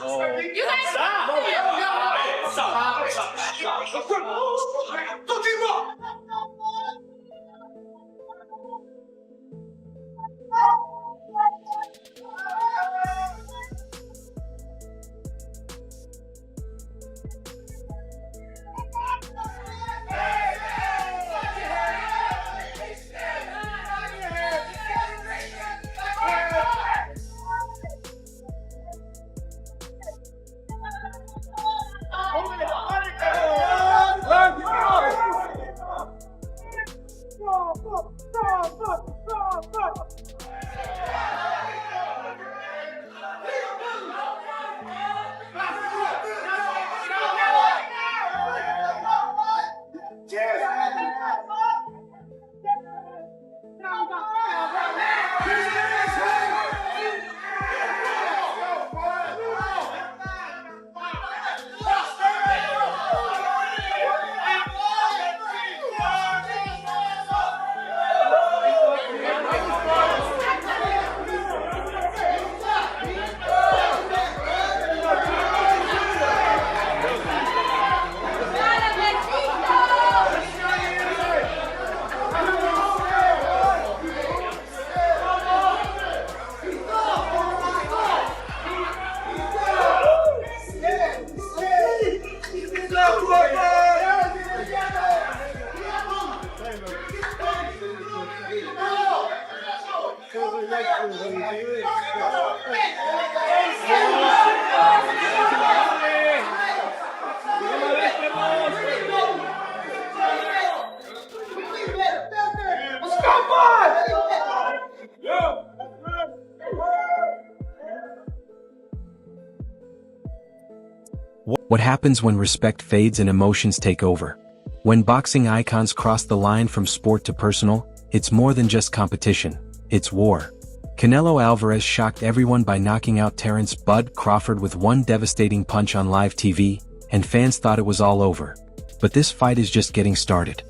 You guys What happens when respect fades and emotions take over? When boxing icons cross the line from sport to personal, it's more than just competition, it's war. Canelo Alvarez shocked everyone by knocking out Terence "Bud" Crawford with one devastating punch on live TV, and fans thought it was all over. But this fight is just getting started.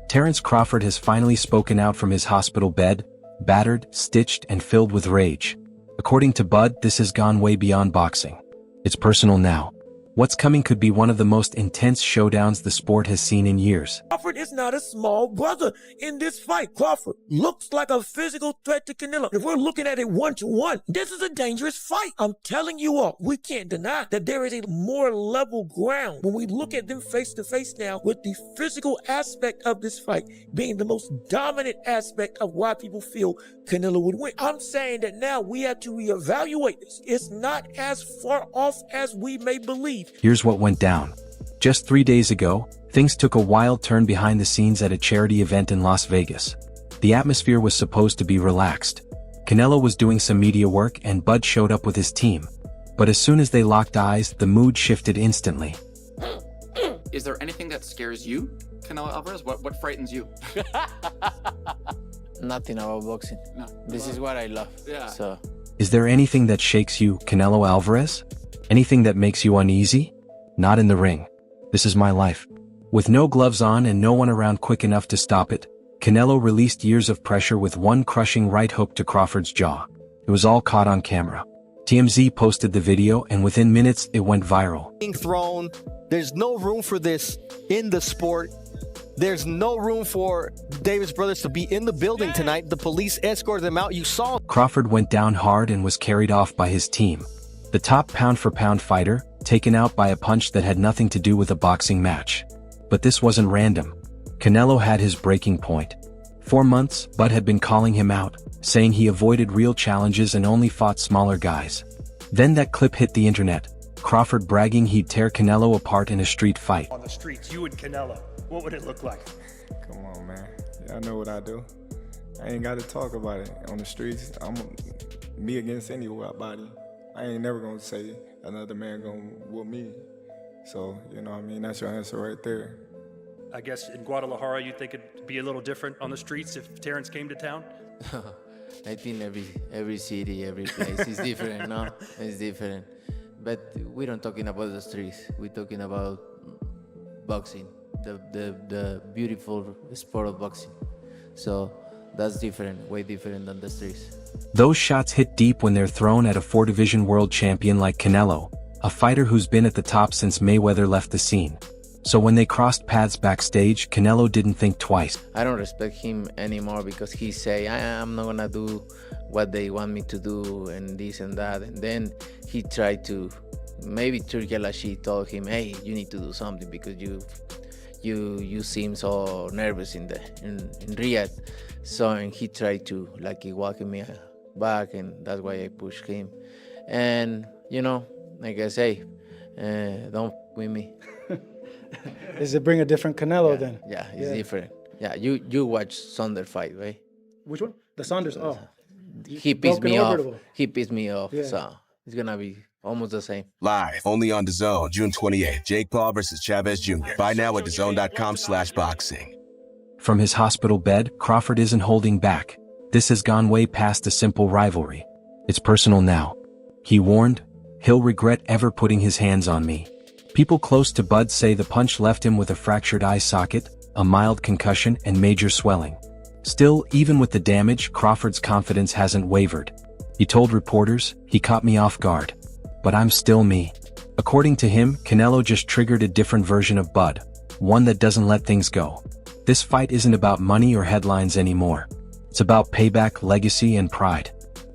Terence Crawford has finally spoken out from his hospital bed, battered, stitched, and filled with rage. According to Bud, this has gone way beyond boxing. It's personal now. What's coming could be one of the most intense showdowns the sport has seen in years. Crawford is not a small brother in this fight. Crawford looks like a physical threat to Canelo. If we're looking at it 1-to-1, this is a dangerous fight. I'm telling you all, we can't deny that there is a more level ground when we look at them face to face now, with the physical aspect of this fight being the most dominant aspect of why people feel Canelo would win. I'm saying that now we have to reevaluate this. It's not as far off as we may believe. Here's what went down. Just 3 days ago, things took a wild turn behind the scenes at a charity event in Las Vegas. The atmosphere was supposed to be relaxed. Canelo was doing some media work and Bud showed up with his team. But as soon as they locked eyes, the mood shifted instantly. Is there anything that scares you, Canelo Alvarez? What frightens you? Nothing about boxing. No. This is what I love. Yeah. So. Is there anything that shakes you, Canelo Alvarez? Anything that makes you uneasy? Not in the ring. This is my life. With no gloves on and no one around quick enough to stop it, Canelo released years of pressure with one crushing right hook to Crawford's jaw. It was all caught on camera. TMZ posted the video and within minutes it went viral. Being thrown, there's no room for this in the sport. There's no room for Davis brothers to be in the building tonight. The police escorted them out. You saw. Crawford went down hard and was carried off by his team. The top pound-for-pound fighter, taken out by a punch that had nothing to do with a boxing match. But this wasn't random. Canelo had his breaking point. 4 months, Bud had been calling him out, saying he avoided real challenges and only fought smaller guys. Then that clip hit the internet, Crawford bragging he'd tear Canelo apart in a street fight. On the streets, you and Canelo, what would it look like? Come on, man. Y'all know what I do. I ain't got to talk about it. On the streets, I'm me against anybody. I ain't never gonna say another man gonna whoop me. So, you know what I mean? That's your answer right there. I guess in Guadalajara, you think it'd be a little different on the streets if Terence came to town? I think every city, every place is different, no? It's different. But we don't talking about the streets. We're talking about boxing, the beautiful sport of boxing. So that's different, way different than the streets. Those shots hit deep when they're thrown at a 4-division world champion like Canelo, a fighter who's been at the top since Mayweather left the scene. So when they crossed paths backstage, Canelo didn't think twice. I don't respect him anymore because he say, I'm not gonna do what they want me to do and this and that. And then he tried to, maybe Turki Al-Ashi told him, hey, you need to do something because you seem so nervous in Riyadh. So and he tried to like walk me back, and that's why I pushed him. And you know, like I say, don't with me. Does it bring a different Canelo then? Yeah, it's different. Yeah, you watch Saunders fight, right? Which one? The Saunders. Oh, He pissed me off. Orbital. He pissed me off. Yeah. So it's gonna be almost the same. Live, only on DAZN, June 28th. Jake Paul versus Chavez Jr. Buy now at DAZN.com/boxing. From his hospital bed, Crawford isn't holding back. This has gone way past a simple rivalry. It's personal now. He warned, he'll regret ever putting his hands on me. People close to Bud say the punch left him with a fractured eye socket, a mild concussion, and major swelling. Still, even with the damage, Crawford's confidence hasn't wavered. He told reporters, he caught me off guard. But I'm still me. According to him, Canelo just triggered a different version of Bud, one that doesn't let things go. This fight isn't about money or headlines anymore. It's about payback, legacy, and pride.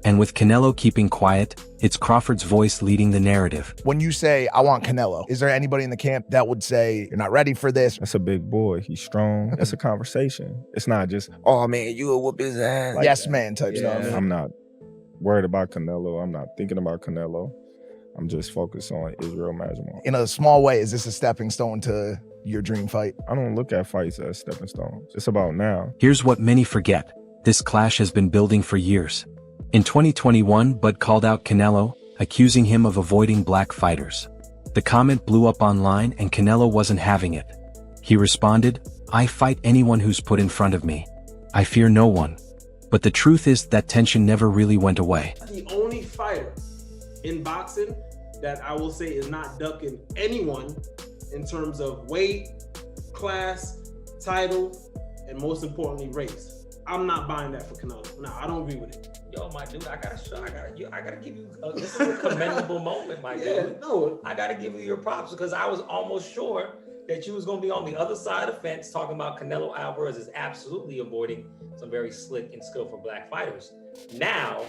And with Canelo keeping quiet, it's Crawford's voice leading the narrative. When you say, I want Canelo, is there anybody in the camp that would say, you're not ready for this? That's a big boy. He's strong. It's a conversation. It's not just, oh man, you will whoop his ass. Like yes, that. man type stuff. I'm not worried about Canelo. I'm not thinking about Canelo. I'm just focused on Israel Majimov. In a small way, is this a stepping stone to your dream fight? I don't look at fights as stepping stones. It's about now. Here's what many forget. This clash has been building for years. In 2021, Bud called out Canelo, accusing him of avoiding black fighters. The comment blew up online and Canelo wasn't having it. He responded, I fight anyone who's put in front of me. I fear no one. But the truth is that tension never really went away. The only fighter in boxing that I will say is not ducking anyone in terms of weight, class, title, and most importantly, race. I'm not buying that for Canelo. No, I don't agree with it. Yo, my dude, I gotta give you, this is a commendable moment, my dude. No. I gotta give you your props because I was almost sure that you was gonna be on the other side of the fence talking about Canelo Alvarez is absolutely avoiding some very slick and skillful black fighters. Now,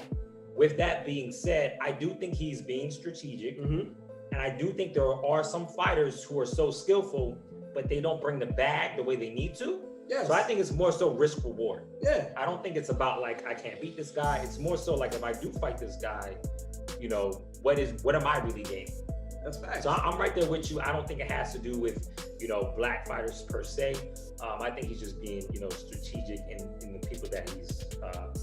with that being said, I do think he's being strategic. And I do think there are some fighters who are so skillful, but they don't bring the bag the way they need to. Yes. So I think it's more so risk reward. Yeah. I don't think it's about like, I can't beat this guy. It's more so like, if I do fight this guy, you know, what am I really gaining? That's fact. So I'm right there with you. I don't think it has to do with, you know, black fighters per se. I think he's just being, you know, strategic in the people that he's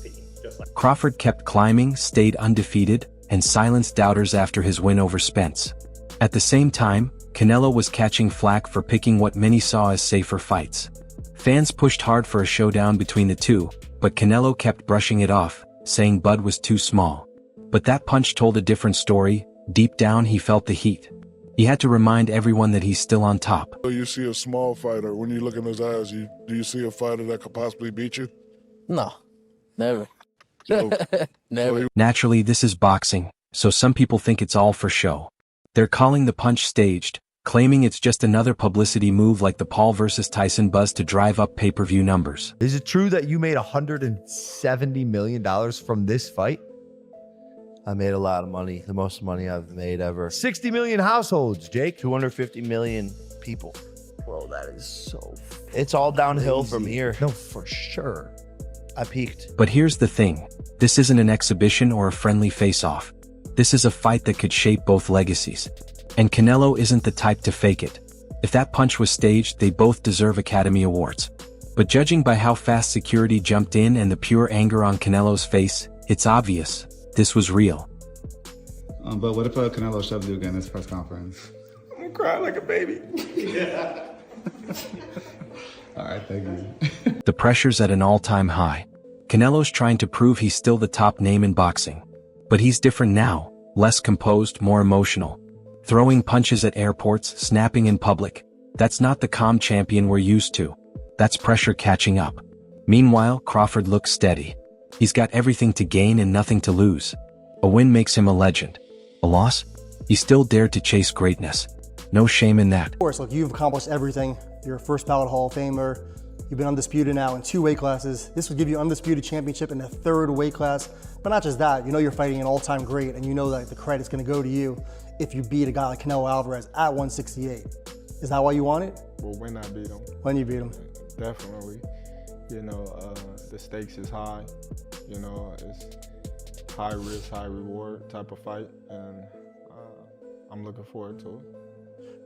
picking. Just like Crawford kept climbing, stayed undefeated, and silenced doubters after his win over Spence. At the same time, Canelo was catching flack for picking what many saw as safer fights. Fans pushed hard for a showdown between the two, but Canelo kept brushing it off, saying Bud was too small. But that punch told a different story. Deep down he felt the heat. He had to remind everyone that he's still on top. You see a small fighter, when you look in his eyes, do you see a fighter that could possibly beat you? No, never. Never. Naturally, this is boxing, so some people think it's all for show. They're calling the punch staged, claiming it's just another publicity move like the Paul versus Tyson buzz to drive up pay-per-view numbers. Is it true that you made $170 million from this fight? I made a lot of money, the most money I've made ever. 60 million households, Jake. 250 million people. Bro, that is so It's all downhill crazy. from here. No, for sure. I peaked. But here's the thing. This isn't an exhibition or a friendly face-off. This is a fight that could shape both legacies. And Canelo isn't the type to fake it. If that punch was staged, they both deserve Academy Awards. But judging by how fast security jumped in and the pure anger on Canelo's face, it's obvious. This was real. But what if Canelo shoved you again in this press conference? I'm gonna cry like a baby. Yeah. All right, thank you. The pressure's at an all-time high. Canelo's trying to prove he's still the top name in boxing. But he's different now, less composed, more emotional. Throwing punches at airports, snapping in public. That's not the calm champion we're used to. That's pressure catching up. Meanwhile, Crawford looks steady. He's got everything to gain and nothing to lose. A win makes him a legend. A loss? He still dared to chase greatness. No shame in that. Of course, look, you've accomplished everything. You're a first ballot Hall of Famer. You've been undisputed now in 2 weight classes. This would give you undisputed championship in the 3rd weight class. But not just that, you know you're fighting an all-time great, and you know that the credit's gonna go to you if you beat a guy like Canelo Alvarez at 168. Is that why you want it? Well, when I beat him. When you beat him. Definitely. You know, the stakes is high. You know, it's high risk, high reward type of fight, and I'm looking forward to it.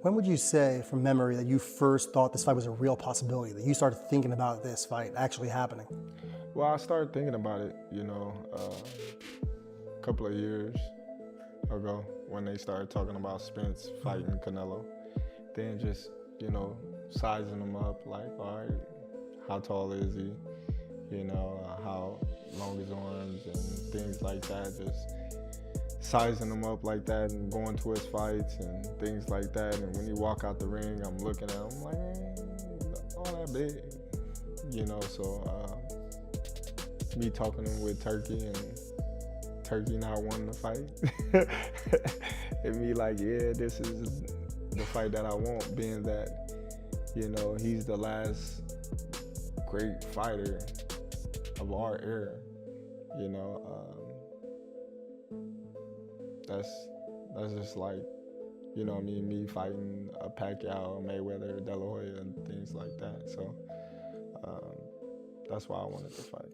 When would you say, from memory, that you first thought this fight was a real possibility, that you started thinking about this fight actually happening? Well, I started thinking about it, you know, a couple of years ago when they started talking about Spence fighting Canelo. Then just, you know, sizing him up, like, all right, how tall is he? You know, how long his arms and things like that. Just sizing him up like that and going to his fights and things like that. And when he walk out the ring, I'm looking at him, I'm like, all that big, you know. So me talking with Turkey and Turkey not wanting to fight, and me like, yeah, this is the fight that I want, being that, you know, he's the last great fighter of our era, you know. That's just like, you know what I mean, me fighting a Pacquiao, Mayweather, De La Hoya, and things like that. So that's why I wanted to fight.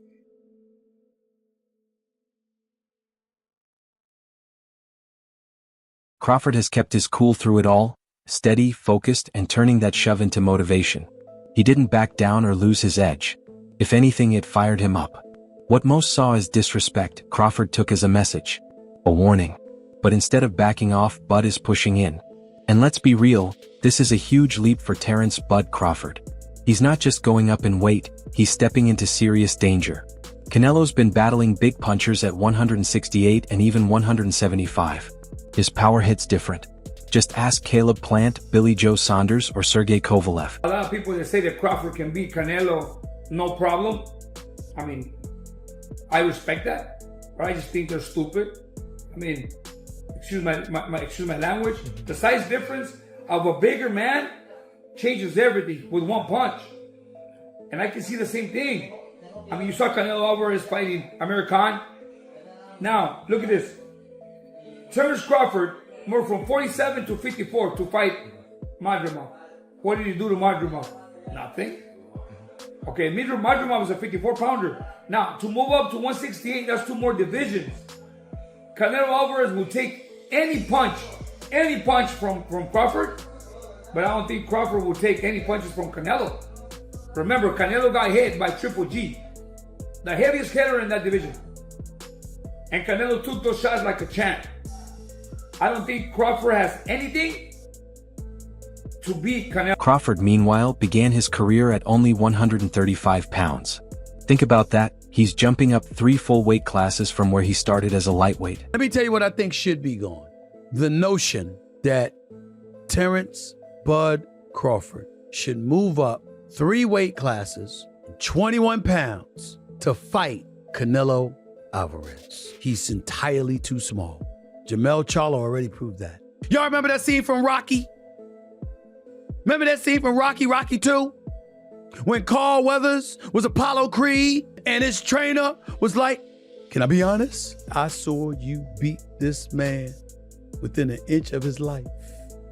Crawford has kept his cool through it all, steady, focused, and turning that shove into motivation. He didn't back down or lose his edge. If anything, it fired him up. What most saw as disrespect, Crawford took as a message. A warning. But instead of backing off, Bud is pushing in. And let's be real, this is a huge leap for Terence "Bud" Crawford. He's not just going up in weight, he's stepping into serious danger. Canelo's been battling big punchers at 168 and even 175. His power hits different. Just ask Caleb Plant, Billy Joe Saunders, or Sergey Kovalev. A lot of people that say that Crawford can beat Canelo, no problem. I mean, I respect that, but I just think they're stupid. I mean, excuse my language. The size difference of a bigger man changes everything with one punch. And I can see the same thing. I mean, you saw Canelo Alvarez fighting Amir Khan. Now, look at this. Terence Crawford moved from 47 to 54 to fight Madrimov. What did he do to Madrimov? Nothing. Okay, Madrimov was a 54-pounder. Now, to move up to 168, that's 2 more divisions. Canelo Alvarez will take any punch from Crawford, but I don't think Crawford will take any punches from Canelo. Remember, Canelo got hit by Triple G, the heaviest hitter in that division. And Canelo took those shots like a champ. I don't think Crawford has anything to beat Canelo. Crawford, meanwhile, began his career at only 135 pounds. Think about that, he's jumping up 3 full weight classes from where he started as a lightweight. Let me tell you what I think should be going. The notion that Terence "Bud" Crawford should move up 3 weight classes, 21 pounds, to fight Canelo Alvarez. He's entirely too small. Jamel Charlo already proved that. Y'all remember that scene from Rocky? Remember that scene from Rocky 2? When Carl Weathers was Apollo Creed and his trainer was like, can I be honest? I saw you beat this man within an inch of his life.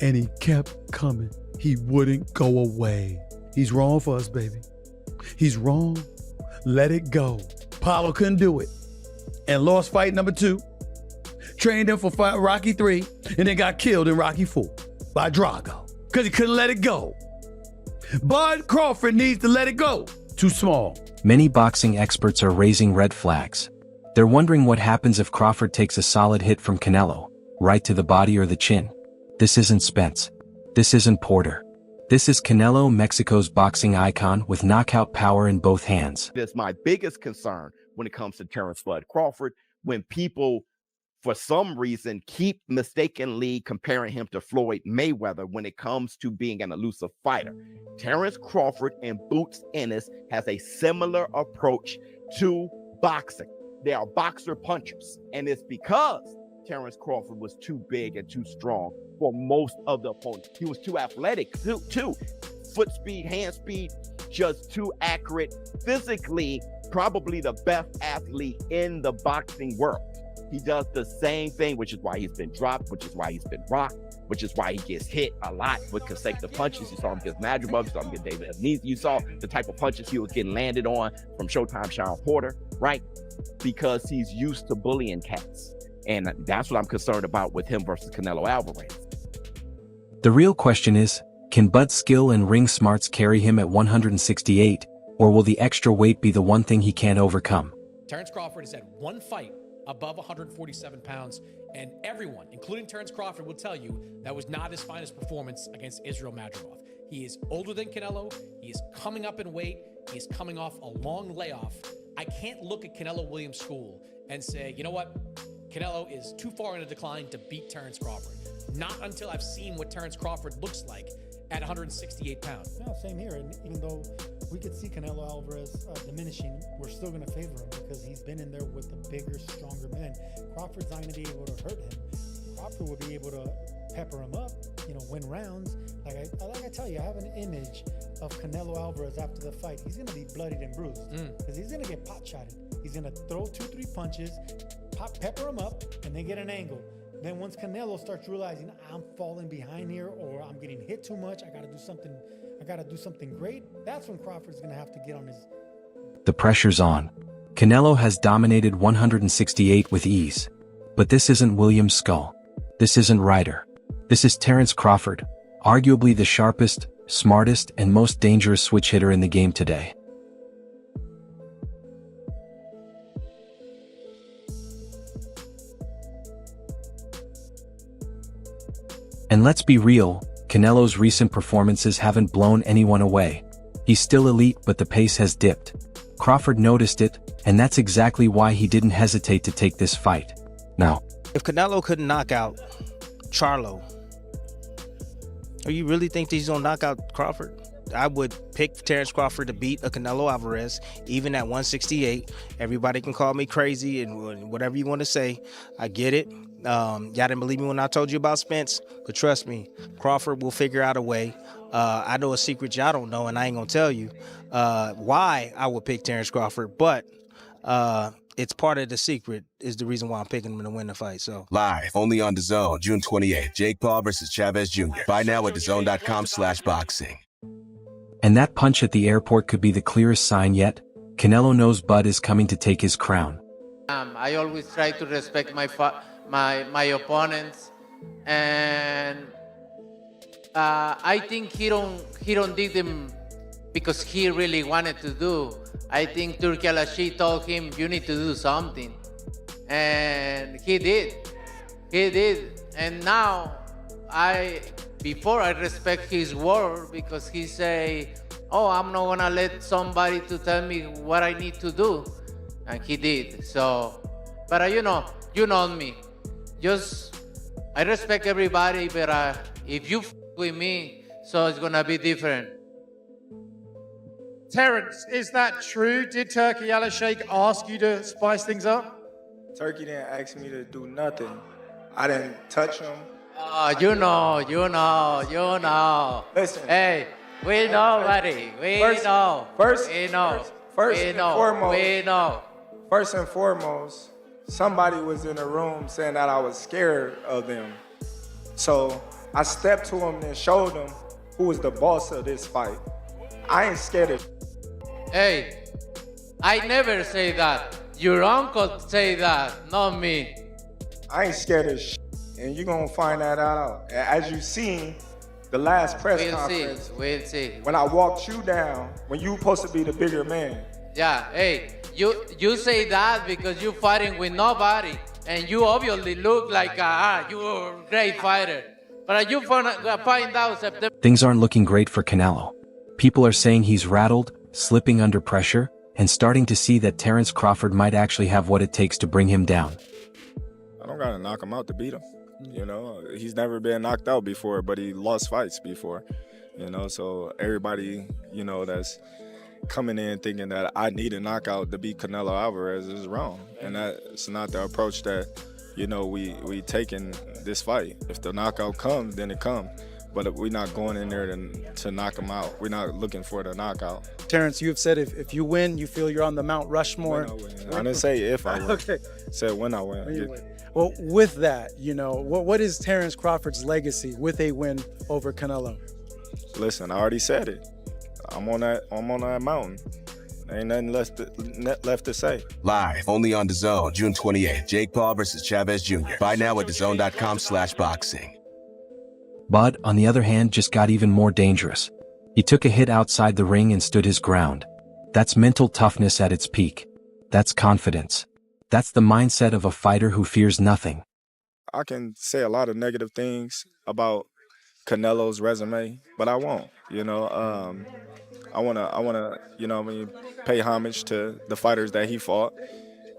And he kept coming. He wouldn't go away. He's wrong for us, baby. He's wrong. Let it go. Apollo couldn't do it and lost fight number 2. Trained him for Rocky 3 and then got killed in Rocky 4 by Drago because he couldn't let it go. Bud Crawford needs to let it go. Too small. Many boxing experts are raising red flags. They're wondering what happens if Crawford takes a solid hit from Canelo, right to the body or the chin. This isn't Spence. This isn't Porter. This is Canelo, Mexico's boxing icon with knockout power in both hands. That's my biggest concern when it comes to Terence "Bud" Crawford. When people for some reason, keep mistakenly comparing him to Floyd Mayweather when it comes to being an elusive fighter. Terence Crawford and Boots Ennis has a similar approach to boxing. They are boxer punchers, and it's because Terence Crawford was too big and too strong for most of the opponents. He was too athletic, too. Foot speed, hand speed, just too accurate. Physically, probably the best athlete in the boxing world. He does the same thing, which is why he's been dropped, which is why he's been rocked, which is why he gets hit a lot with consecutive punches. You saw him against Madrigal, you saw him against David Aziz. You saw the type of punches he was getting landed on from Showtime Sean Porter, right? Because he's used to bullying cats. And that's what I'm concerned about with him versus Canelo Alvarez. The real question is, can Bud's skill and ring smarts carry him at 168, or will the extra weight be the one thing he can't overcome? Terence Crawford has had one fight above 147 pounds, and everyone, including Terence Crawford, will tell you that was not his finest performance against Israel Madrimov. He is older than Canelo. He is coming up in weight. He is coming off a long layoff. I can't look at Canelo Williams' school and say, you know what? Canelo is too far in a decline to beat Terence Crawford. Not until I've seen what Terence Crawford looks like at 168 pounds. No, same here. And even though we could see Canelo Alvarez diminishing, we're still going to favor him because he's been in there with the bigger, stronger men. Crawford's not going to be able to hurt him. Crawford will be able to pepper him up, win rounds. Like I tell you, I have an image of Canelo Alvarez after the fight. He's going to be bloodied and bruised because he's going to get pot-shotted. He's going to throw 2-3 punches, pepper him up, and then get an angle. Then once Canelo starts realizing I'm falling behind here or I'm getting hit too much, I got to do something great. That's when Crawford's going to have to get on his. The pressure's on. Canelo has dominated 168 with ease. But this isn't Williams' skull. This isn't Ryder. This is Terence Crawford, arguably the sharpest, smartest, and most dangerous switch hitter in the game today. And let's be real, Canelo's recent performances haven't blown anyone away. He's still elite, but the pace has dipped. Crawford noticed it, and that's exactly why he didn't hesitate to take this fight. Now, if Canelo couldn't knock out Charlo, or you really think that he's gonna knock out Crawford? I would pick Terence Crawford to beat a Canelo Alvarez, even at 168. Everybody can call me crazy and whatever you want to say. I get it. Y'all didn't believe me when I told you about Spence, but trust me, Crawford will figure out a way. I know a secret y'all don't know, and I ain't gonna tell you why I would pick Terence Crawford, but it's part of the secret is the reason why I'm picking him to win the fight. So Live, only on DAZN, June 28th, Jake Paul versus Chavez Jr. Buy now at DAZN.com/boxing. And that punch at the airport could be the clearest sign yet. Canelo knows Bud is coming to take his crown. I always try to respect my opponents, and I think he don't did them because he really wanted to do. I think Turki Al-Ashi told him you need to do something, and he did. And now before I respect his word because he say, oh, I'm not gonna let somebody to tell me what I need to do, and he did. So, but you know me. I respect everybody, but if you with me, so it's gonna be different. Terence, is that true? Did Turki Al-Sheikh ask you to spice things up? Turkey didn't ask me to do nothing. I didn't touch him. You know. Listen. Hey, we know, buddy. We know. First and foremost, somebody was in the room saying that I was scared of them. So I stepped to him and showed him who was the boss of this fight. I ain't scared of. Hey, I never say that. Your uncle say that, not me. I ain't scared of shit, and you're gonna find that out. As you seen, the last press conference. We'll see. When I walked you down, when you supposed to be the bigger man. Yeah, hey, you say that because you fighting with nobody, and you obviously look like you're a great fighter. But you find out September. Things aren't looking great for Canelo. People are saying he's rattled, slipping under pressure, and starting to see that Terence Crawford might actually have what it takes to bring him down. I don't gotta knock him out to beat him. You know, he's never been knocked out before, but he lost fights before. You know, so everybody, you know, that's coming in thinking that I need a knockout to beat Canelo Alvarez is wrong, and that's not the approach that, you know, we take in this fight. If the knockout comes, then it comes. But we're not going in there to knock him out. We're not looking for the knockout. Terrence, you've said if you win, you feel you're on the Mount Rushmore. I didn't say if I win. Okay. I said when I win. When you win. Well, with that, you know, what is Terence Crawford's legacy with a win over Canelo? Listen, I already said it. I'm on that mountain. Ain't nothing left to say. Live only on DAZN, June 28th. Jake Paul versus Chavez Jr. Buy now at DAZN.com/boxing. Bud, on the other hand, just got even more dangerous. He took a hit outside the ring and stood his ground. That's mental toughness at its peak. That's confidence. That's the mindset of a fighter who fears nothing. I can say a lot of negative things about Canelo's resume, but I won't. You know, I wanna, you know, pay homage to the fighters that he fought.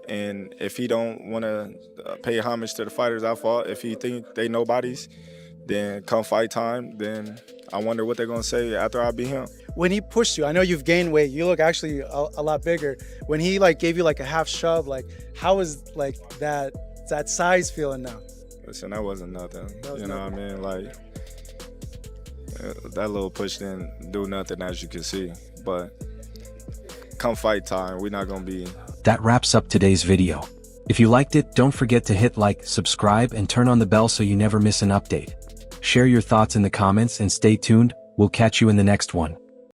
And if he don't want to pay homage to the fighters I fought, if he think they nobodies, then come fight time, then I wonder what they're going to say after I beat him. When he pushed you, I know you've gained weight. You look actually a lot bigger. When he like gave you like a half shove, like how is like that size feeling now? Listen, that wasn't nothing. You know what I mean? Like that little push didn't do nothing, as you can see. But come fight time, we're not going to be. That wraps up today's video. If you liked it, don't forget to hit like, subscribe, and turn on the bell so you never miss an update. Share your thoughts in the comments and stay tuned. We'll catch you in the next one.